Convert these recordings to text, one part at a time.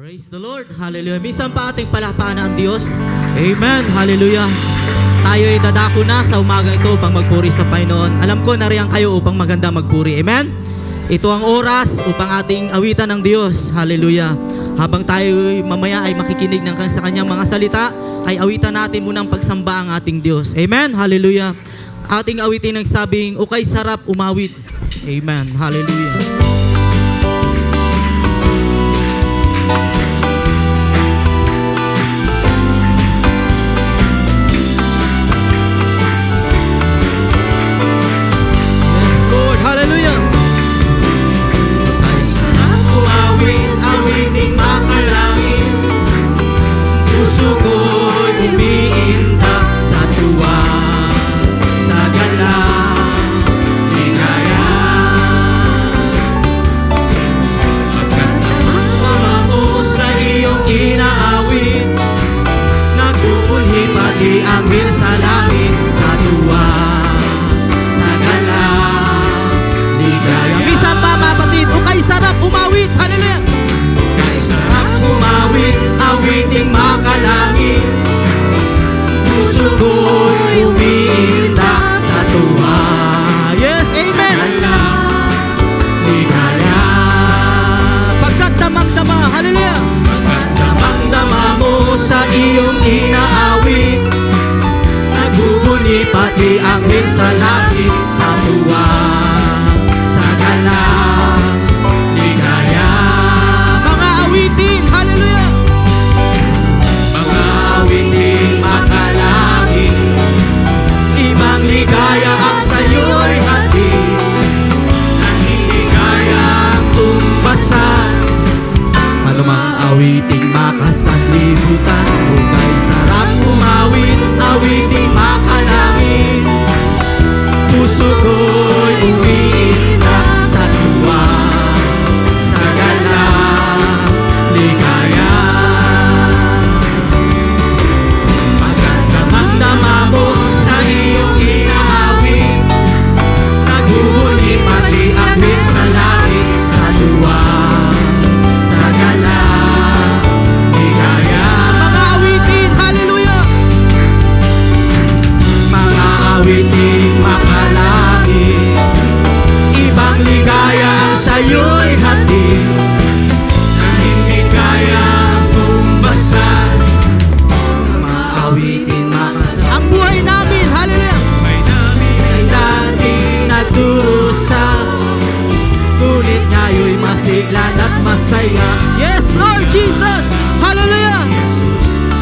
Praise the Lord. Hallelujah. Minsan pa ating palakpakan ang Diyos. Amen. Hallelujah. Tayo ay dadako na sa umaga ito upang magpuri sa Panginoon. Alam ko nariyan kayo upang maganda magpuri. Amen. Ito ang oras upang ating awitan ng Diyos. Hallelujah. Habang tayo mamaya ay makikinig ng sa kanyang mga salita, ay awitan natin muna ang pagsamba ang ating Diyos. Amen. Hallelujah. Ating awitin ang sabing, ukay sarap umawit. Amen. Hallelujah. Amin sa langit, sa tuwa, sa gala, ligaya. Minsan pa mga kapatid, ukay sarap umawit. Hallelujah. Ukay sarap umawit, awiting makalangit. Puso ko'y umiindak sa tuwa. Yes, amen. Gala, ligaya. Pagkat damang-dama, hallelujah. Pagkat damang-dama mo sa iyong inaawit, nagbubuni pati angin sa langit, sa tuwa, sa gala, ligaya. Mga awitin, hallelujah. Mga awiting makalangit, ibang ligaya ang sa'yo'y hatid, na hindi kayang tumbasan. Anumang awiting makasanlibutan, ukay sarap umawit, awiting makalangit. Puso ko'y umiindak sa tuwa, sa gala, ligaya. Pagkandamang-dama mo sa iyong inaawit, nagbubuni pati amin sa langit, sa tuwa, sa gala, ligaya. Mga awitin, hallelujah. Mga awiting makalangit, ibang ligaya ang sa'yo'y hatid, na hindi kayang tumbasan. Mga awiting makasan, Ang buhay namin, hallelujah. may namin ay dating nagdurusa, ngunit ngayon'y masiglan at masaya. Yes, Lord Jesus. Hallelujah. Jesus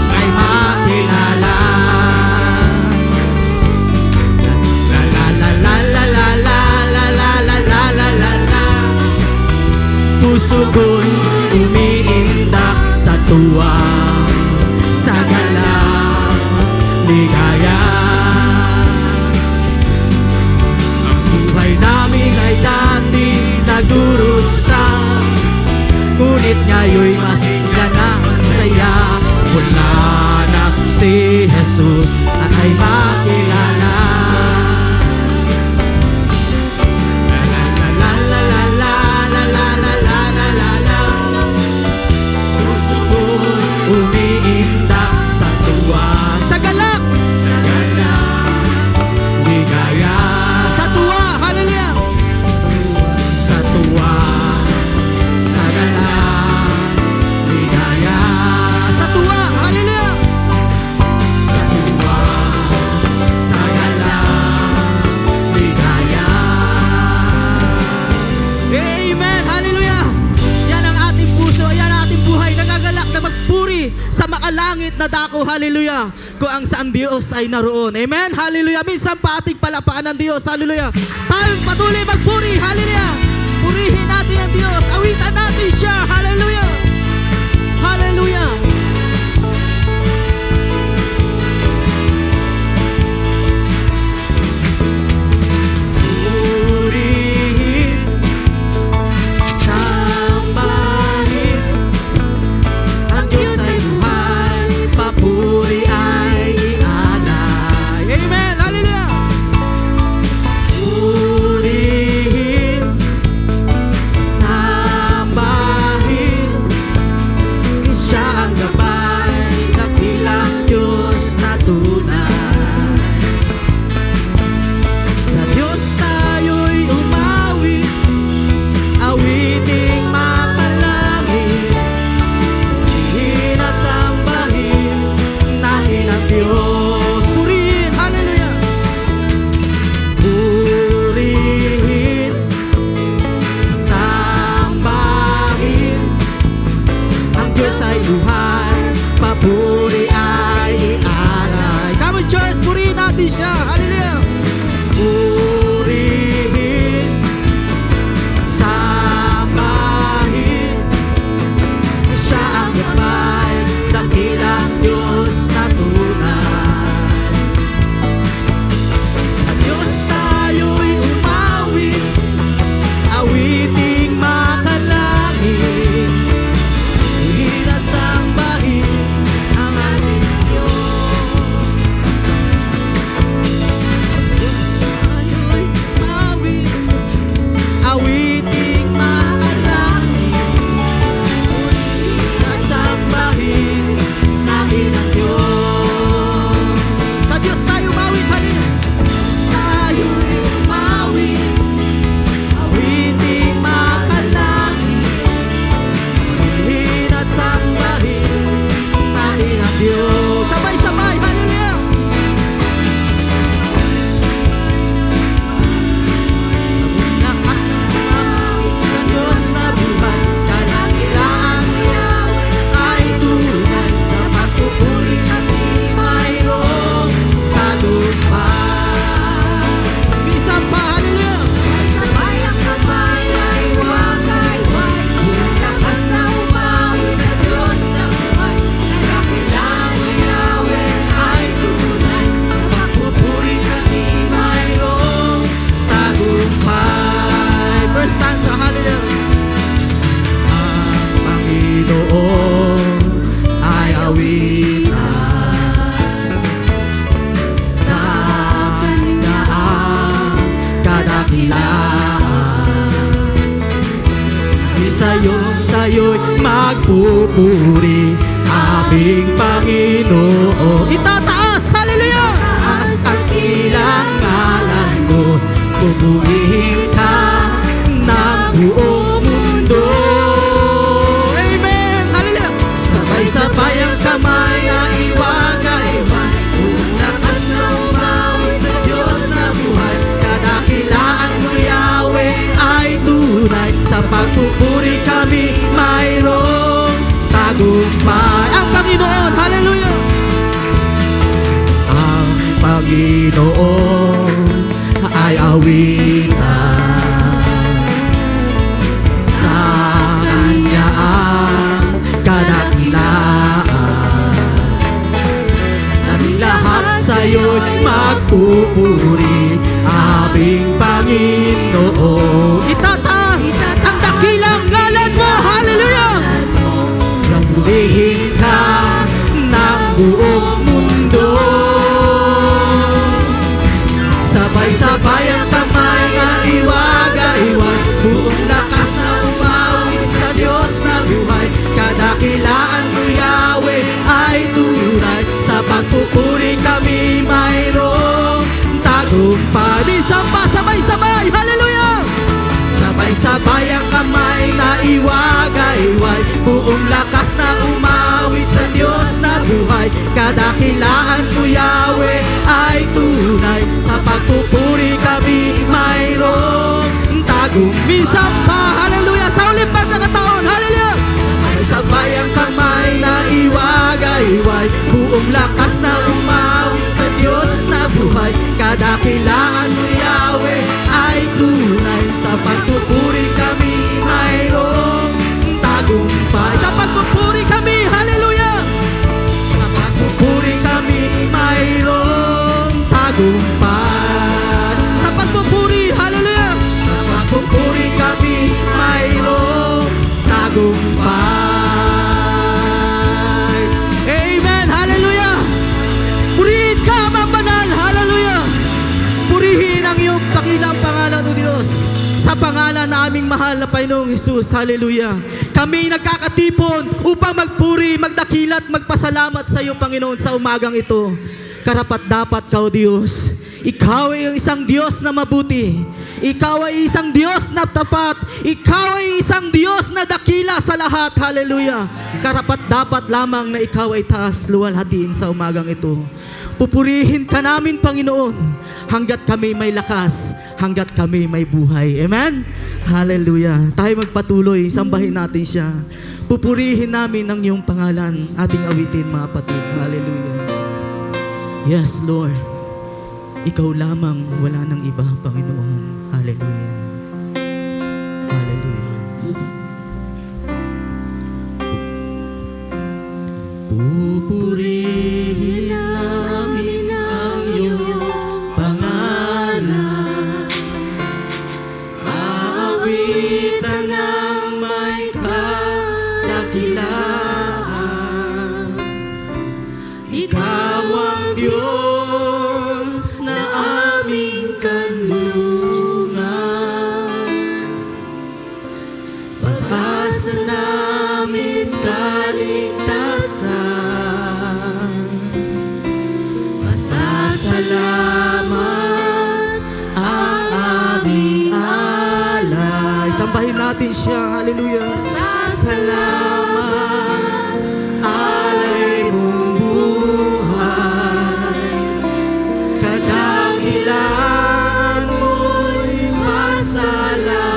ay makilala. La la la la la la la la la la la la la la. Puso ko'y umiindak sa tuwa, sa gala, ligaya. Ang buhay namin ay dati nagdurusa, ngunit ngayon'y masigla na saya. Mula na si Jesus ay makilala. La la la la la la la la la la la la la. Puso ko'y umiindak sa tuwa, Sa galak, sa gala, ligaya. sa tuwa, hallelujah. Sa tuwa, sa gala, ligaya. Sa tuwa, hallelujah. Sa tuwa, sa gala, ligaya. Amen, hallelujah. Yan ang ating puso, yan ang ating buhay. Nagagalak na magpuri sa makalangit na dako, hallelujah. Kung ang saan Diyos ay naroon. Amen, hallelujah. Minsan pa ating palakpakan ng Diyos, hallelujah. Tayong patuloy magpuri, hallelujah. Purihin natin ang Diyos, awitan natin siya, hallelujah. Hallelujah. Purihin, sambahin, ang Diyos ay buhay, papuri ay ialay. Amen, hallelujah. Purihin, sambahin, Diyos ay buhay, papuri ay ialay. Come on, church, purihin natin siya. Hallelujah! Purihin, sambahin, siya ang gabay, dakilang Diyos na tunay. Sa Diyos tayo'y umawit, awiting makalangit, purihin at sambahin ang ating Diyos. Sa Diyos tayo'y umawit, awiting makalangit, purihin at sambahin natin ang Diyos. Sa Diyos tayo umawit, halina. Tayo'y umawit, awiting makalangit, purihin at sambahin natin ang Diyos. Sabay-sabay, hallelujah! Ang lakas ng umawit sa Diyos na buhay, kadakilaan ay tunay, sa pagpupuri natin mayroong tagumpay. Minsan pa, hallelujah! Sabay ang kamay ay wagay-way, buong lakas na umawit sa Diyos na buhay. Kadakilaan ni Yahweh Ay tunay, sa pagpupuri kami mayroong tagumpay. First stanza, hallelujah! Ang Panginoon ay awitan, sa Kanya ang kadakilaan. Isayon tayo'y magpupuri, aming Panginoon. Itataas, hallelujah! Taas ang ilang ngalan mo, pupurihin ka ng buong mundo. Amen! Hallelujah! Sabay-sabay ang kamay na iwagay-iwan, buong lakas na umawit sa Diyos na buhay. Kadakilaan mo, Yahweh, ay tunay, sa pagpupuri kami mayroong tagumpay. Ang Panginoon, hallelujah! Ang Panginoon ay awitan, sa Kanya ang kadakilaan. Naming lahat sa'yo'y magpupuri, aming Panginoon. Itataas ang dakilang ngalan mo, hallelujah! Purihin ka ng buong mundo. Sabay-sabay ang kamay na iwaga-iwan, buong lakas na umawit sa Diyos na buhay. Kadakilaan mo, Yahweh, ay tunay, sa pagpupuri kami mayroong tagumpay. Minsan pa, sabay-sabay, hallelujah! Sabay-sabay ang kamay na iwagay-iway, buong lakas na umawit sa Diyos na buhay. Kadakilaan mo, Yahweh, ay tunay, sa pagpupuri kami mayroong tagumpay. Minsan pa, hallelujah! Sa ulit pagkakataon, hallelujah! Sabay ang kamay na iwagay-iway, buong lakas na umawit sa Diyos na buhay. Kadakilaan mo, Yahweh, ay tunay, sa pagpupuri kami mayroong tagumpay. Sa pagpupuri kami, hallelujah! Sa pagpupuri kami mayroong tagumpay. Sa pagpupuri, hallelujah! Sa pagpupuri kami mayroong tagumpay. Amen, hallelujah! Purihin ka, Ama Banal, hallelujah! Purihin ang iyong dakilang pangalan, O Diyos. Sa pangalan na aming mahal na Panginoong Hesus, hallelujah. Kami nagkakatipon upang magpuri, magdakilat, magpasalamat sa iyo, Panginoon, sa umagang ito. Karapat-dapat ka, O Diyos. Ikaw ay isang Diyos na mabuti. Ikaw ay isang Diyos na tapat. Ikaw ay isang Diyos na dakila sa lahat. Hallelujah. Karapat-dapat lamang na ikaw ay taas luwalhatiin sa umagang ito. Pupurihin ka namin, Panginoon, hanggat kami may lakas, hanggat kami may buhay. Amen? Hallelujah. Tayo magpatuloy, sambahin natin siya. Pupurihin namin ang iyong pangalan, ating awitin mga kapatid. Hallelujah. Yes, Lord. Ikaw lamang, wala nang iba, Panginoon. Hallelujah. Hallelujah. Pupurihin namin ang iyong pangalan, aawitan ng may kadakilaan. Ikaw ang Diyos na aming kanlungan, pag-asa namin kaligtasan. Pasasalamat ang aming alay. Sambahin natin siya, hallelujah. Pasasalamat, alay mong buhay, kadakilaan mo'y pasalamatan.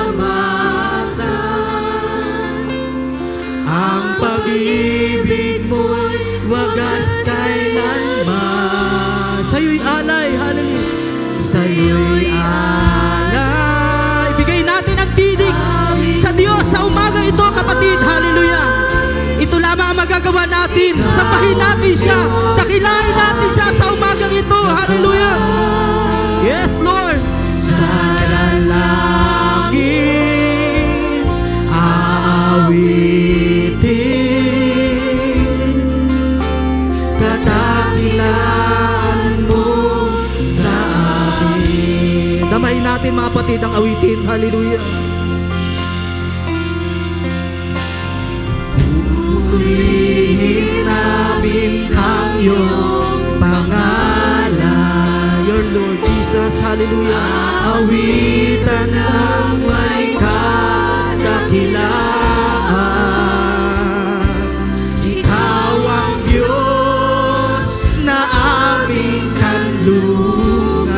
Ang pag-ibig mo'y wagas kailanman. Sa'yo'y alay, hallelujah. Sa'yo'y alay. Ibigay natin ang tinig sa Diyos sa umaga ito, kapatid, hallelujah. Ito lamang ang magagawa natin. Sambahin natin siya, dakilain natin siya sa umagang ito, hallelujah. Yes, Lord. Sa lalangin aawitin, kadakilaan mo sa amin. Damahin natin mga kapatid ang awitin, hallelujah. Purihin namin ang iyong pangalan, your Lord Jesus, hallelujah. Awitan ng may kadakilaan. Ikaw ang Diyos na aming kanlungan,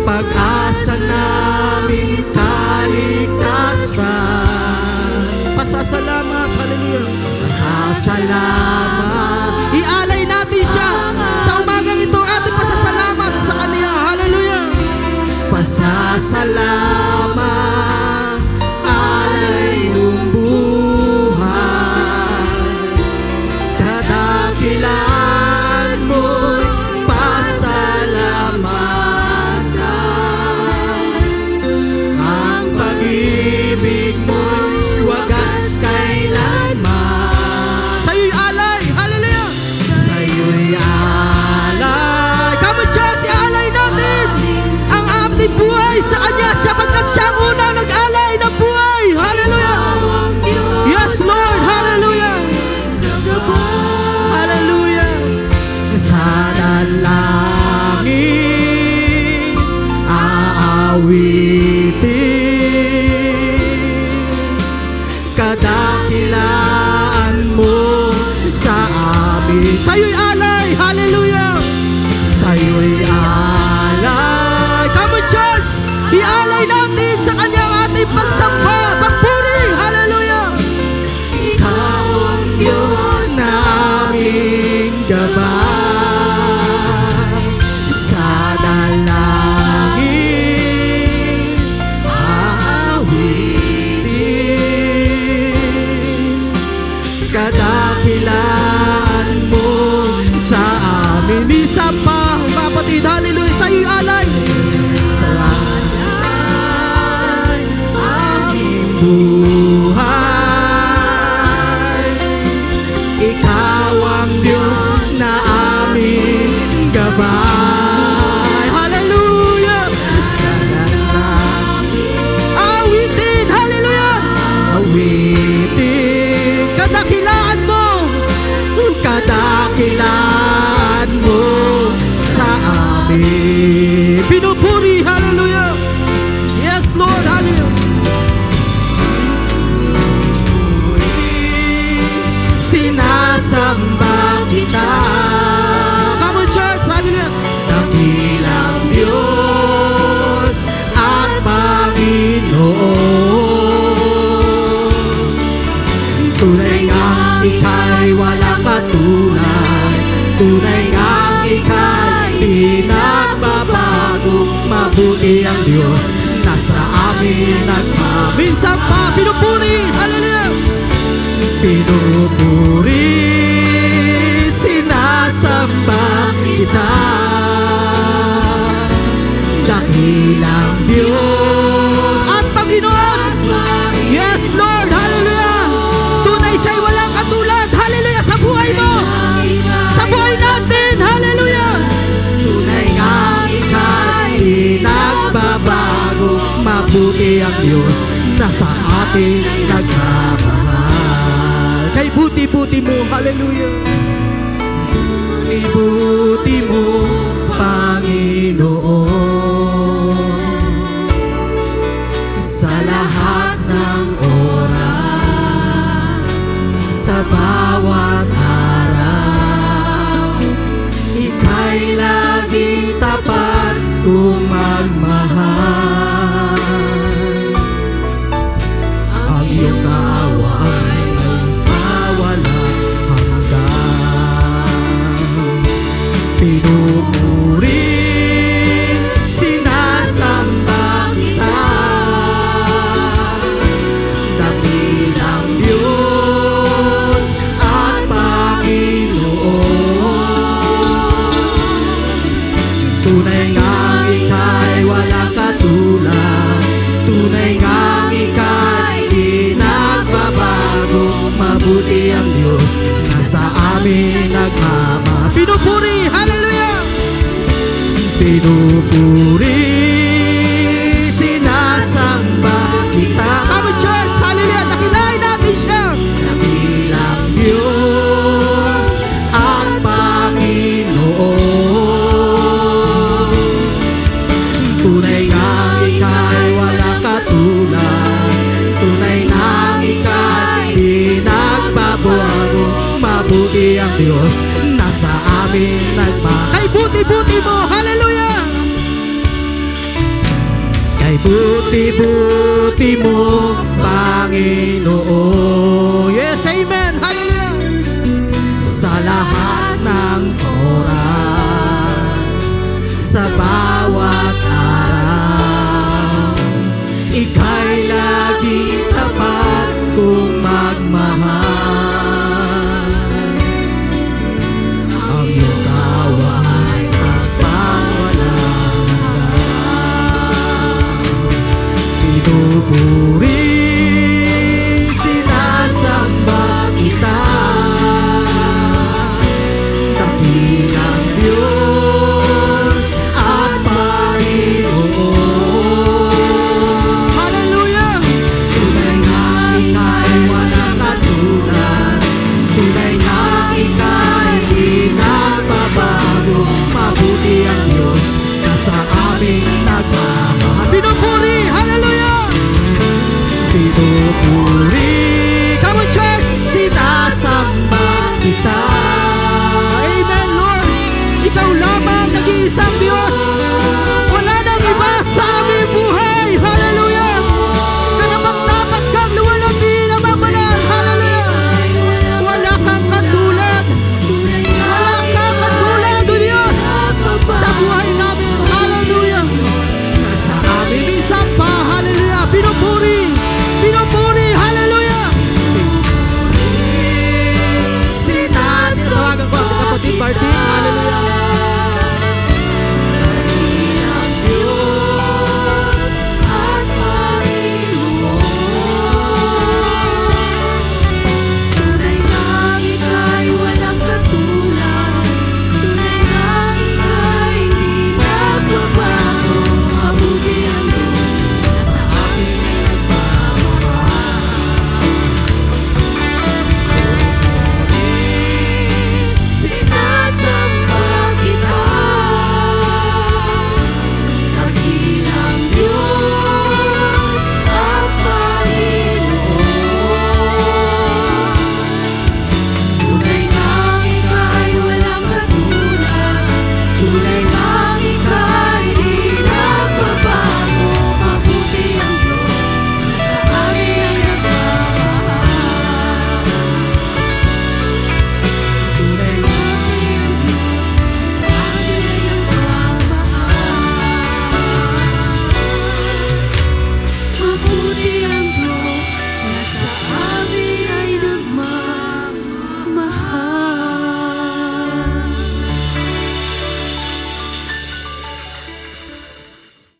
pag-asa namin kaligtasan. Pasasalamat, hallelujah. Pasasalamat. Ialay natin siya sa umagang ito, ating pasasalamat sa Kanya, hallelujah. Pasasalamat, alay mong buhay, kadakilaan mo'y pasalamatan. Ang pag-ibig mo'y wagas kailanman. Sa'yo'y alay, hallelujah. Sa'yo'y alay. Come on, church, ialay natin ang ating buhay sa Kanya, sapagkat siya ang unang nag-alay ng buhay, hallelujah. Yes, Lord, hallelujah. Hallelujah. Sa dalangin aawitin, kadakilaan mo sa amin. Sa'yo'y alay, hallelujah. Sa'yo'y alay. Come on, church, ialay natin sa Kanya ang ating pagsamba, pagpuri, hallelujah. Ikaw ang Diyos na aming gabay, sa dalangin aawitin, kadakilaan mo sa amin. Isa pa, mga kapatid, hallelujah. Sa'yo'y alay. Sa alay, aming buhay, ikaw ang Diyos na aming gabay, hallelujah. Sa dalangin awitin, hallelujah. Awitin, kadakilaan mo, kadakilaan mo sa amin. Pinupuri, hallelujah. Yes, Lord, hallelujah. Sinasamba kita. Come on, church, hallelujah. Dakilang Diyos at Panginoon, Tunay ngang ika'y walang katulad. Tunay ngang ika'y di nagbabago. Mabuti ang Diyos na sa amin Minsan pa, pinupuri. Hallelujah. pinupuri, sinasamba kita. Dakilang Diyos At Panginoon. Yes, Lord. Hallelujah. Tunay siya'y walang katulad. Hallelujah. Sa buhay mo. Sa buhay natin. Hallelujah. tunay nga ika'y di nagbabago. Mabuti ang Diyos na sa atin nagmamahal. Kay buti-buti mo. Hallelujah. Ibuti mo, Panginoon, sa lahat ng oras, sa bawat araw. Ika'y laging tapat kung magmahal. Ang iyong awa ay mawalang hanggan. Pinupuri, sinasamba kita. Dakilang Diyos at Panginoon. Tunay ngang ika'y walang katulad. Tunay ngang ika'y di nagbabago. Mabuti ang Diyos na sa amin nagmamahal. Pinupuri. Hallelujah. Pinupuri, sinasamba kita. Come on, church. Hallelujah. Dakilain natin siya. Dakilang Diyos at Panginoon. Tunay nga ika'y walang katulad. Tunay nga ika'y di nagbabago. Mabuti ang Diyos na sa amin nagmamahal. Kay buti-buti mo. Hallelujah. Kay buti-buti mo, Panginoon. Yes, amen. Hallelujah. Sa lahat ng oras, sa bawat araw, ika'y laging tapat kung